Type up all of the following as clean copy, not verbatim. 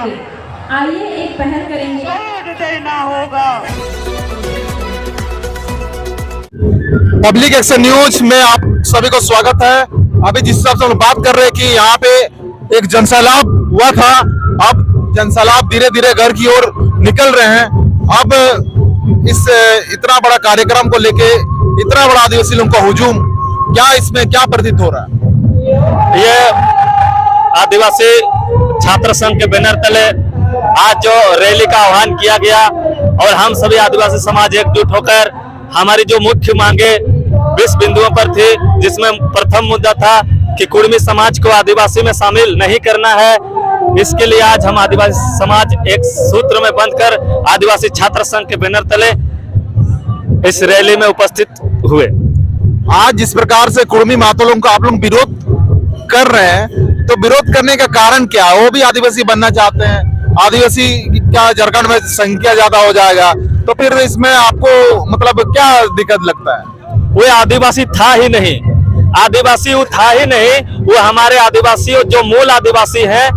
आइए एक पहल करेंगे। देना होगा। पब्लिक एक्शन न्यूज में आप सभी को स्वागत है। अभी जिस हिसाब से हम बात कर रहे हैं कि यहाँ पे एक जनसैलाब हुआ था, अब जनसैलाब धीरे धीरे घर की ओर निकल रहे हैं। अब इस इतना बड़ा कार्यक्रम को लेके इतना बड़ा आदिवासी लोगों का हुजूम, क्या इसमें क्या प्रतीत हो रहा है? ये आदिवासी छात्र संघ के बैनर तले आज जो रैली का आह्वान किया गया और हम सभी आदिवासी समाज एकजुट होकर हमारी जो मुख्य मांगे 20 बिंदुओं पर थी, जिसमें प्रथम मुद्दा था कि कुर्मी समाज को आदिवासी में शामिल नहीं करना है। इसके लिए आज हम आदिवासी समाज एक सूत्र में बंधकर आदिवासी छात्र संघ के बैनर तले इस रैली में उपस्थित हुए। आज जिस प्रकार से कुर्मी मातोलों का आप लोग विरोध कर रहे हैं, तो विरोध करने का कारण क्या है? वो भी आदिवासी बनना चाहते हैं, आदिवासी क्या झारखंड में संख्या ज्यादा हो जाएगा, तो फिर इसमें आपको मतलब क्या दिक्कत लगता है? वो आदिवासी था ही नहीं, आदिवासी वो था ही नहीं। वो हमारे आदिवासी जो मूल आदिवासी हैं,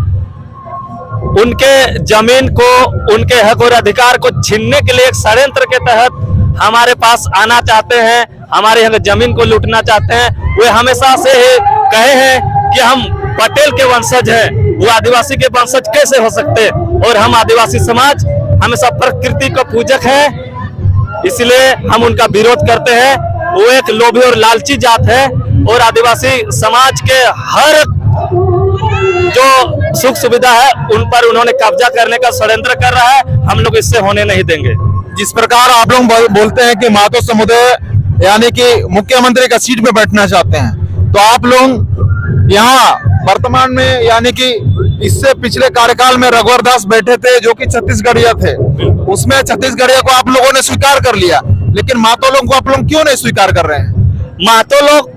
उनके जमीन को, उनके हक और अधिकार को छीनने के लिए एक षड्यंत्र के तहत हमारे पास आना चाहते हैं, हमारे यहाँ जमीन को लूटना चाहते हैं। वे हमेशा से ही कहे हैं कि हम पटेल के वंशज हैं, वो आदिवासी के वंशज कैसे हो सकते? और हम आदिवासी समाज हमेशा प्रकृति का पूजक है, इसलिए हम उनका विरोध करते हैं। वो एक लोभी और लालची जात है और आदिवासी समाज के हर जो सुख सुविधा है उन पर उन्होंने कब्जा करने का षड्यंत्र कर रहा है। हम लोग इससे होने नहीं देंगे। जिस प्रकार आप लोग बोलते हैं कि मातो समुदाय यानी कि मुख्यमंत्री का सीट में बैठना चाहते हैं, तो आप लोग यहाँ वर्तमान में यानी कि इससे पिछले कार्यकाल में रघुवर दास बैठे थे जो कि छत्तीसगढ़िया थे, उसमें छत्तीसगढ़िया को आप लोगों ने स्वीकार कर लिया, लेकिन मातो लोगों को आप लोग क्यों नहीं स्वीकार कर रहे हैं? मातो लोग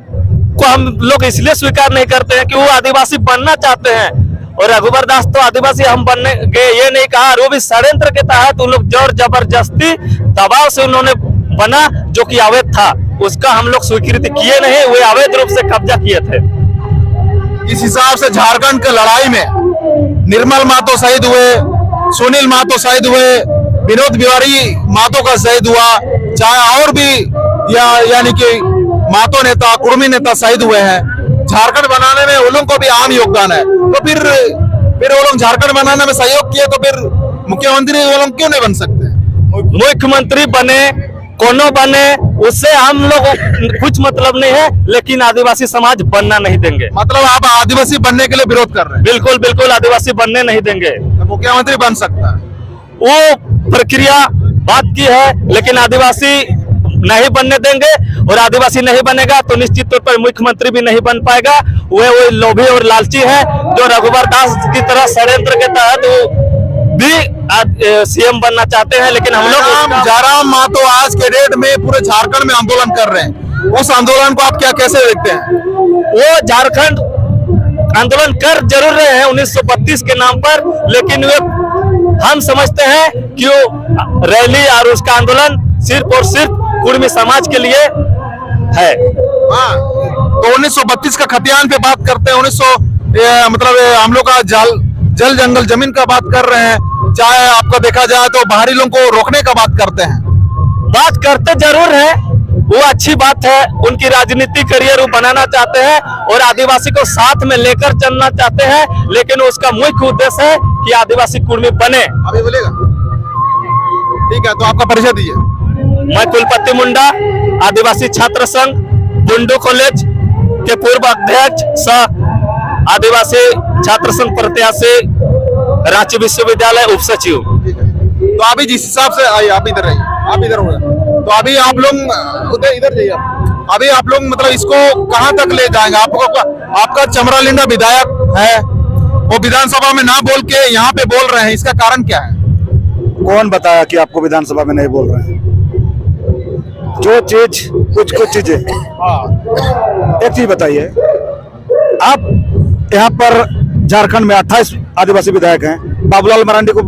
को हम लोग इसलिए स्वीकार नहीं करते हैं कि वो आदिवासी बनना चाहते हैं, और रघुवर दास तो आदिवासी हम बनने गए ये नहीं कहा। वो भी षड्यंत्र के तहत उन लोग जोर जबरदस्ती दबाव से उन्होंने बना, जो कि अवैध था, उसका हम लोग स्वीकृति किए नहीं, वे अवैध रूप से कब्जा किए थे। इस हिसाब से झारखंड की लड़ाई में निर्मल मातो शहीद हुए, सुनील मातो शहीद हुए, विनोद बिहारी मातो का शहीद हुआ, चाहे और भी यानी कि मातो नेता, कुर्मी नेता शहीद हुए हैं। झारखंड बनाने में उन लोगों को भी अहम योगदान है, तो फिर वो लोग झारखंड बनाने में सहयोग किए, तो फिर मुख्यमंत्री वो लोग क्यों नहीं बन सकते? मुख्यमंत्री बने कोनो बने, उससे हम लोग कुछ मतलब नहीं है, लेकिन आदिवासी समाज बनना नहीं देंगे। मतलब आप आदिवासी बनने के लिए विरोध कर रहे हैं? बिल्कुल बिल्कुल, आदिवासी बनने नहीं देंगे। तो मुख्यमंत्री बन सकता है, वो प्रक्रिया बात की है, लेकिन आदिवासी नहीं बनने देंगे, और आदिवासी नहीं बनेगा तो निश्चित तौर पर मुख्यमंत्री भी नहीं बन पाएगा। वे लोभी और लालची है जो रघुवर दास की तरह षड्यंत्र के तहत भी सीएम बनना चाहते हैं, लेकिन हम लोग जयराम मातो आज के डेट में पूरे झारखंड में आंदोलन कर रहे हैं, उस आंदोलन को आप क्या कैसे देखते हैं? वो झारखंड आंदोलन कर जरूर रहे हैं 1932 के नाम पर, लेकिन वे हम समझते हैं कि वो रैली और उसका आंदोलन सिर्फ और सिर्फ कुर्मी समाज के लिए है। हाँ, तो 1932 का खतियान पे बात करते हैं, 1900 मतलब हम लोग का जल जंगल जमीन का बात कर रहे हैं, चाहे आपका देखा जाए तो बाहरी लोगों को रोकने का बात करते हैं। बात करते जरूर है, वो अच्छी बात है, उनकी राजनीतिक करियर वो बनाना चाहते हैं और आदिवासी को साथ में लेकर चलना चाहते हैं, लेकिन उसका मुख्य उद्देश्य है कि आदिवासी कुर्मी बने। अभी बोलेगा? ठीक है, तो आपका परिचय दीजिए। मैं कुलपति मुंडा, आदिवासी छात्र संघ बुंडू कॉलेज के पूर्व अध्यक्ष सह आदिवासी छात्र संघ प्रत्याशी, रांची विश्वविद्यालय उप सचिव। तो अभी जिस हिसाब से आइए, आप इधर रहिए, आप इधर हो, तो अभी आप लोग इधर जाइए। अभी आप लोग मतलब इसको कहां तक ले जाएंगे? आपका चमरालिंडा विधायक है, वो विधानसभा में ना बोल के यहाँ पे बोल रहे हैं, इसका कारण क्या है? कौन बताया कि आपको विधानसभा में नहीं बोल रहे हैं? जो चीज कुछ चीजें, एक चीज बताइए, आप यहाँ पर झारखंड में 28 आदिवासी विधायक हैं, बाबूलाल मरांडी को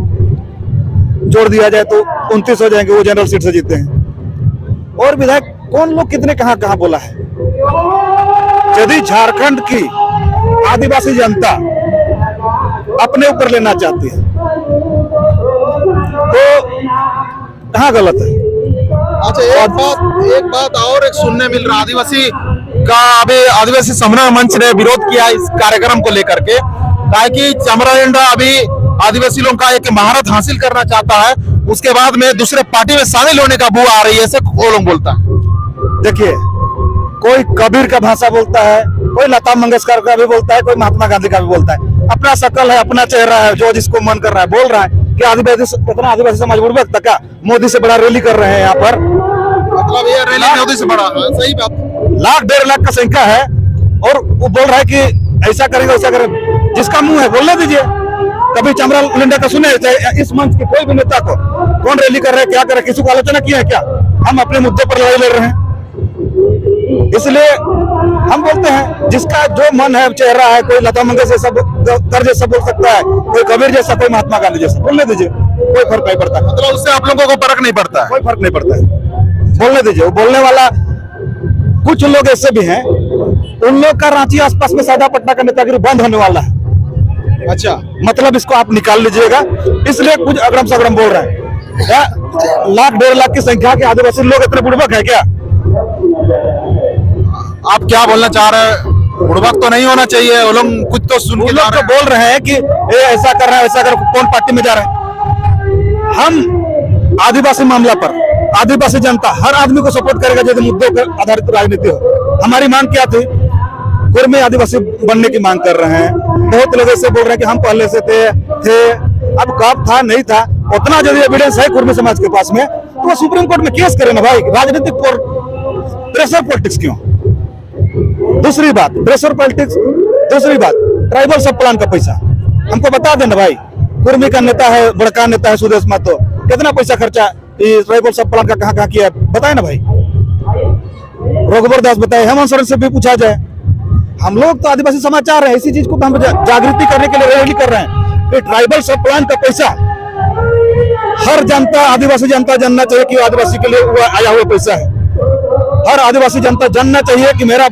जोड़ दिया जाए तो 29 हो जाएंगे, वो जनरल सीट से जीते हैं। और विधायक कौन लोग कितने कहां बोला है? यदि झारखंड की आदिवासी जनता अपने ऊपर लेना चाहती है कहाँ गलत है? अच्छा, एक बात और एक सुनने मिल रहा, आदिवासी का अभी आदिवासी समन्वय मंच ने विरोध किया इस कार्यक्रम को लेकर के, ताकि चमरालिंडा अभी आदिवासी लोगों का एक महारत हासिल करना चाहता है, उसके बाद में दूसरे पार्टी में शामिल होने का बुआ आ रही है, ऐसे वो लोग बोलता है। देखिए, कोई कबीर का भाषा बोलता है, कोई लता मंगेशकर का भी बोलता है, कोई महात्मा गांधी का भी बोलता है। अपना शकल है, अपना चेहरा है, जो जिसको मन कर रहा है बोल रहा है कि आदिवासी, कितना आदिवासी समाज बुड़बक तक का मोदी से बड़ा रैली कर रहे हैं यहाँ पर। मतलब ये रैली मोदी से बड़ा है, सही बात। 1,00,000-1,50,000 का संख्या है और वो बोल रहा है कि ऐसा करेंगे वैसा करेंगे। जिसका मुंह है बोलने दीजिए। कभी चमरालिंडा का सुने इस मंच के कोई भी नेता को कौन रैली कर रहे हैं, क्या कर रहे हैं, किसी को आलोचना किया है क्या? हम अपने मुद्दे पर लड़ाई लड़ रहे हैं, इसलिए हम बोलते हैं जिसका जो मन है, चेहरा है, कोई लता मंगेशकर सब कर जैसा बोल सकता है, कोई कबीर जैसा, कोई महात्मा गांधी जैसा, बोलने दीजिए, कोई फर्क नहीं पड़ता। मतलब उससे आप लोगों को फर्क नहीं पड़ता है? कोई फर्क नहीं पड़ता है, बोलने दीजिए। वो बोलने वाला कुछ लोग ऐसे भी हैं, उन लोग का रांची आसपास में सादा पटना का नेतागिरी बंद होने वाला है। अच्छा, मतलब इसको आप निकाल लीजिएगा, इसलिए कुछ अगड़म सगड़म बोल रहे हैं। क्या 1,00,000-1,50,000 की संख्या के आदिवासी लोग इतने बुड़बक है क्या? आप क्या बोलना चाह रहे हैं? बुड़बक तो नहीं होना चाहिए, वो लोग कुछ तो सुन के लोग तो बोल रहे हैं कि ये ऐसा कर रहा है, वैसा कर, कौन पार्टी में जा रहा है? हम आदिवासी मामला पर आदिवासी जनता हर आदमी को सपोर्ट करेगा जो मुद्दों पर आधारित राजनीति हो। हमारी मांग क्या थी? कुर्मी आदिवासी बनने की मांग कर रहे हैं। बहुत लोग ऐसे बोल रहे हैं कि हम पहले से थे। अब कब था नहीं था, उतना यदि एविडेंस है कुर्मी समाज के पास में तो वो सुप्रीम कोर्ट में केस करे ना भाई। राजनीतिक प्रेशर पॉलिटिक्स क्यों? दूसरी बात प्रेशर पॉलिटिक्स, दूसरी बात ट्राइबल सब प्लान का पैसा हमको बता देना भाई। कुर्मी का नेता है, बड़का नेता है सुदेश महतो, कितना पैसा खर्चा ट्राइबल सब प्लान का कहाँ किया बताए ना भाई। रघुवर दास बताए, हेमंत सोरेन से भी पूछा जाए। हम लोग तो आदिवासी समाचार है, इसी चीज को तो हम जागृति करने के लिए रैली कर रहे हैं कि ट्राइबल सब प्लान का पैसा हर जनता, आदिवासी जनता जानना चाहिए कि आदिवासी के लिए आया हुआ पैसा है। हर आदिवासी जनता जानना चाहिए कि मेरा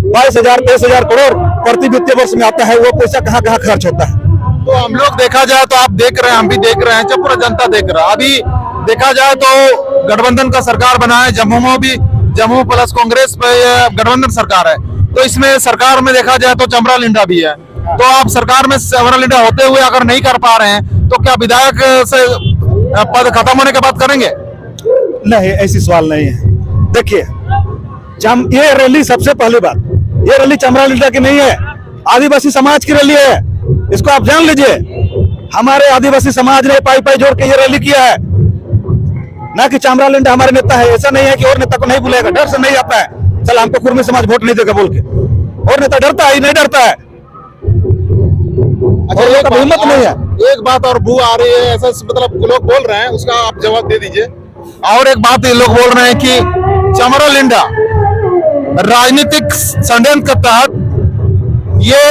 22,000-23,000 करोड़ प्रति वित्तीय वर्ष में आता है, वो पैसा कहाँ कहाँ खर्च होता है। तो हम लोग देखा जाए तो आप देख रहे हैं, हम भी देख रहे हैं, जब पूरा जनता देख रहा है। अभी देखा जाए तो गठबंधन का सरकार बना है, जम्मू में भी जम्मू प्लस कांग्रेस पे गठबंधन सरकार है, तो इसमें सरकार में देखा जाए तो चमरालिंडा भी है। तो आप सरकार में चमरालिंडा होते हुए अगर नहीं कर पा रहे हैं तो क्या विधायक से पद खत्म होने के बाद करेंगे? नहीं, ऐसी सवाल नहीं है। देखिए, ये रैली, सबसे पहली बात, ये रैली चमरालिंडा की नहीं है, आदिवासी समाज की रैली है, इसको आप जान लीजिए। हमारे आदिवासी समाज ने पाई पाई जोड़ के ये रैली किया है, ना कि चमरालिंडा हमारे नेता है। ऐसा नहीं है कि और नेता को नहीं बुलाएगा, डर से नहीं आता है, चल हमको कुर्मी समाज वोट नहीं देगा बोल के। और नेता डरता है, नहीं डरता है। अच्छा, हिम्मत नहीं है। एक बात और बू आ रही है, ऐसा मतलब लोग बोल रहे हैं, उसका आप जवाब दे दीजिए। और एक बात ये लोग बोल रहे हैं कि चमरालिंडा राजनीतिक षड्यंत्र के तहत ये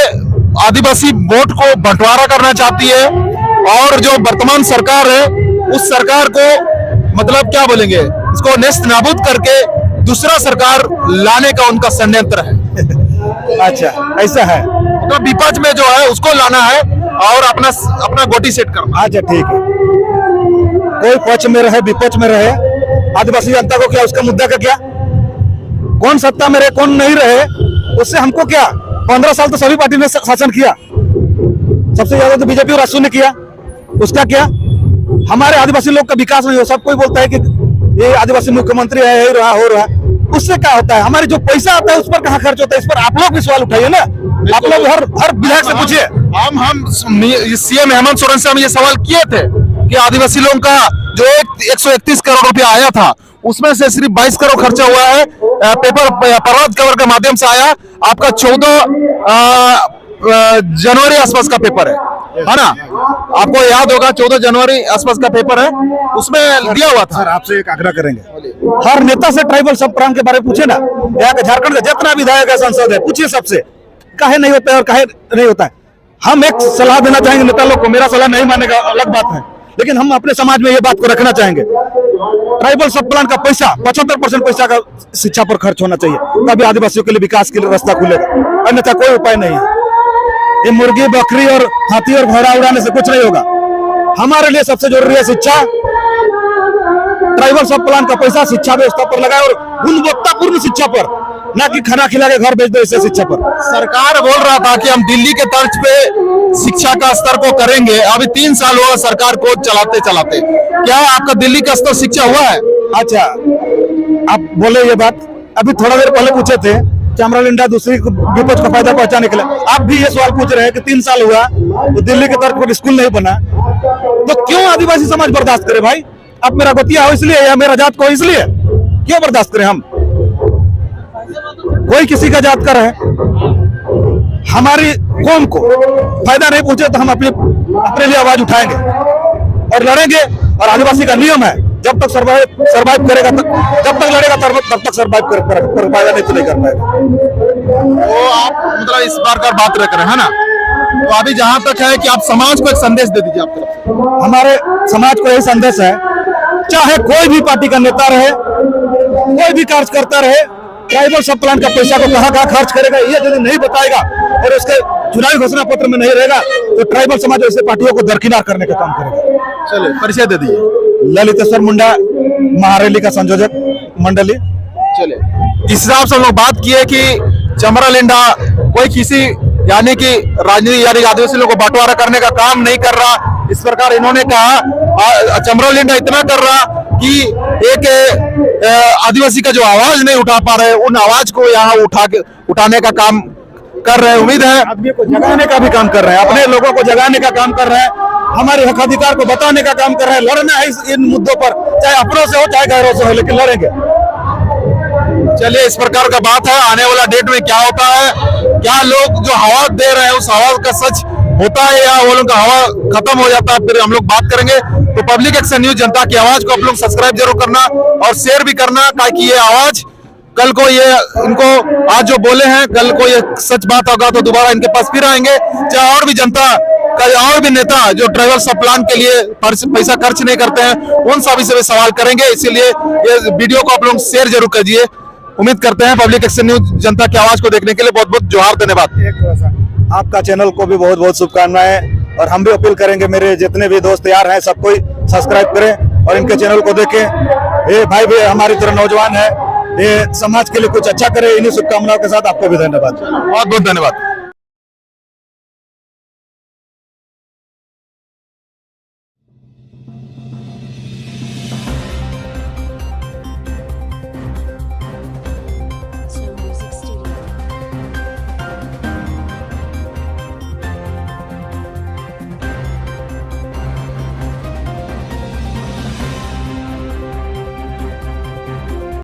आदिवासी वोट को बंटवारा करना चाहती है, और जो वर्तमान सरकार है उस सरकार को मतलब क्या बोलेंगे, इसको नेस्त नाबूद करके दूसरा सरकार लाने का उनका षड्यंत्र है। अच्छा, ऐसा है, तो विपक्ष में जो है उसको लाना है और अपना गोटी सेट करना। अच्छा ठीक है, कोई पक्ष में रहे विपक्ष में रहे, आदिवासी जनता को क्या, उसका मुद्दा का क्या? कौन सत्ता में रहे कौन नहीं रहे उससे हमको क्या? 15 साल तो सभी पार्टी ने शासन किया, सबसे ज्यादा तो बीजेपी और राजसू ने किया, उसका क्या? हमारे आदिवासी लोग का विकास नहीं हो। सब कोई बोलता है कि ये आदिवासी मुख्यमंत्री है, हो रहा, उससे क्या होता है? हमारे जो पैसा आता है उस पर कहाँ खर्च होता है? इस पर आप लोग भी सवाल उठाइए ना, आप लोग हर विधायक से पूछिए। हम सीएम हेमंत सोरेन से हम ये सवाल किए थे कि आदिवासी लोगों का जो 131 करोड़ रुपया आया था उसमें से सिर्फ 22 करोड़ खर्चा हुआ है, पेपर पर्वत कवर के माध्यम से आया। आपका 14 जनवरी आसपास का पेपर है ना? आपको याद होगा 14 जनवरी आसपास का पेपर है, उसमें दिया हुआ था। सर आपसे एक आग्रह करेंगे, हर नेता से ट्राइबल सब प्लान के बारे में पूछे ना। यहाँ के झारखंड का जितना विधायक है, सांसद है, पूछिए सबसे काहे नहीं होता है और काहे नहीं होता है। हम एक सलाह देना चाहेंगे नेता लोग को, मेरा सलाह नहीं मानेगा अलग बात है, लेकिन हम अपने समाज में ये बात को रखना चाहेंगे, ट्राइबल सब प्लान का पैसा 75% पैसा का शिक्षा पर खर्च होना चाहिए, तभी आदिवासियों के लिए विकास के लिए रास्ता खुलेगा, अन्यथा कोई उपाय नहीं है। ये मुर्गी बकरी और हाथी और घोड़ा उड़ाने से कुछ नहीं होगा। हमारे लिए सबसे जरूरी है शिक्षा, ट्राइबल सब प्लान का पैसा शिक्षा व्यवस्था पर लगाए और गुणवत्तापूर्ण शिक्षा पर, ना कि खाना खिला के घर भेज दो इससे शिक्षा पर। सरकार बोल रहा था कि हम दिल्ली के तर्ज पे शिक्षा का स्तर को करेंगे। अभी 3 साल हुआ सरकार को चलाते चलाते, क्या आपका दिल्ली का स्तर शिक्षा हुआ है? अच्छा, आप बोले ये बात, अभी थोड़ा देर पहले पूछे थे चमरा लिंडा दूसरी विपक्ष का फायदा पहुंचाने के लिए, आप भी ये सवाल पूछ रहे हैं कि 3 साल हुआ तो दिल्ली के तर्ज पर स्कूल नहीं बना, तो क्यों आदिवासी समाज बर्दाश्त करे भाई? आप मेरा गोतिया हो इसलिए या मेरा जात को इसलिए क्यों बर्दाश्त करें हम? कोई किसी का जात का रहे, हमारी कौम को फायदा नहीं पहुंचे तो हम अपने लिए आवाज उठाएंगे और लड़ेंगे। और आदिवासी का नियम है, जब तक सरवाइव करेगा, जब तक लड़ेगा तब तक सरवाइव कर पाएगा, नहीं तो नहीं कर पाएगा। तो आप मतलब इस बार का बात रख रहे हैं ना, तो अभी जहां तक है कि आप समाज को एक संदेश दे दीजिए आप तरफ से। हमारे समाज को यही संदेश है, चाहे कोई भी पार्टी का नेता रहे, कोई भी कार्यकर्ता रहे, ट्राइबल सब प्लान का पैसा को कहाँ खर्च करेगा ये यदि नहीं बताएगा और उसके चुनावी घोषणा पत्र में नहीं रहेगा तो ट्राइबल समाज ऐसे पार्टियों को दरकिनार करने का काम करेगा। चलिए परिचय दे दीजिए। ललितेश्वर मुंडा, महारैली का संयोजक मंडली। चलिए, इस हिसाब से हम लोग बात किए कि चमरा लिंडा कोई किसी यानी कि राजनीति यानी आदिवासी लोगों को बंटवारा करने का काम नहीं कर रहा। इस प्रकार इन्होंने कहा चमरा लिंडा इतना कर रहा कि एक आदिवासी का जो आवाज नहीं उठा पा रहे, उन आवाज को यहाँ उठाने का काम कर रहे हैं। उम्मीद है आदमी को जगाने का भी काम कर रहे हैं, अपने लोगों को जगाने का काम कर रहे हैं, हमारे हक अधिकार को बताने का काम कर रहे हैं। लड़ना है इन मुद्दों पर, चाहे अपनों से हो चाहे गैरों से हो, लेकिन लड़ेंगे। चलिए, इस प्रकार का बात है। आने वाला डेट में क्या होता है, क्या लोग जो हवा दे रहे हैं उस हवा का सच होता है या वो लोग का हवा खत्म हो जाता है, फिर हम लोग बात करेंगे। तो पब्लिक एक्शन न्यूज जनता की आवाज को आप लोग सब्सक्राइब जरूर करना और शेयर भी करना, ताकि ये आवाज कल को ये इनको आज जो बोले हैं कल को ये सच बात होगा तो दोबारा इनके पास फिर आएंगे। चाहे और भी जनता का और भी नेता जो ट्राइबल सब प्लान के लिए पैसा खर्च नहीं करते हैं, उन सभी से भी सवाल करेंगे। इसीलिए ये वीडियो को आप लोग शेयर जरूर कीजिए। उम्मीद करते हैं पब्लिक एक्शन न्यूज जनता की आवाज को देखने के लिए बहुत बहुत जोहार, धन्यवाद। आपका चैनल को भी बहुत बहुत शुभकामनाएं और हम भी अपील करेंगे मेरे जितने भी दोस्त यार हैं सबको सब्सक्राइब करें और इनके चैनल को देखें। ये भाई भी हमारी तरह नौजवान है, ये समाज के लिए कुछ अच्छा करे। इन्हीं शुभकामनाओं के साथ आपको भी धन्यवाद, बहुत बहुत धन्यवाद।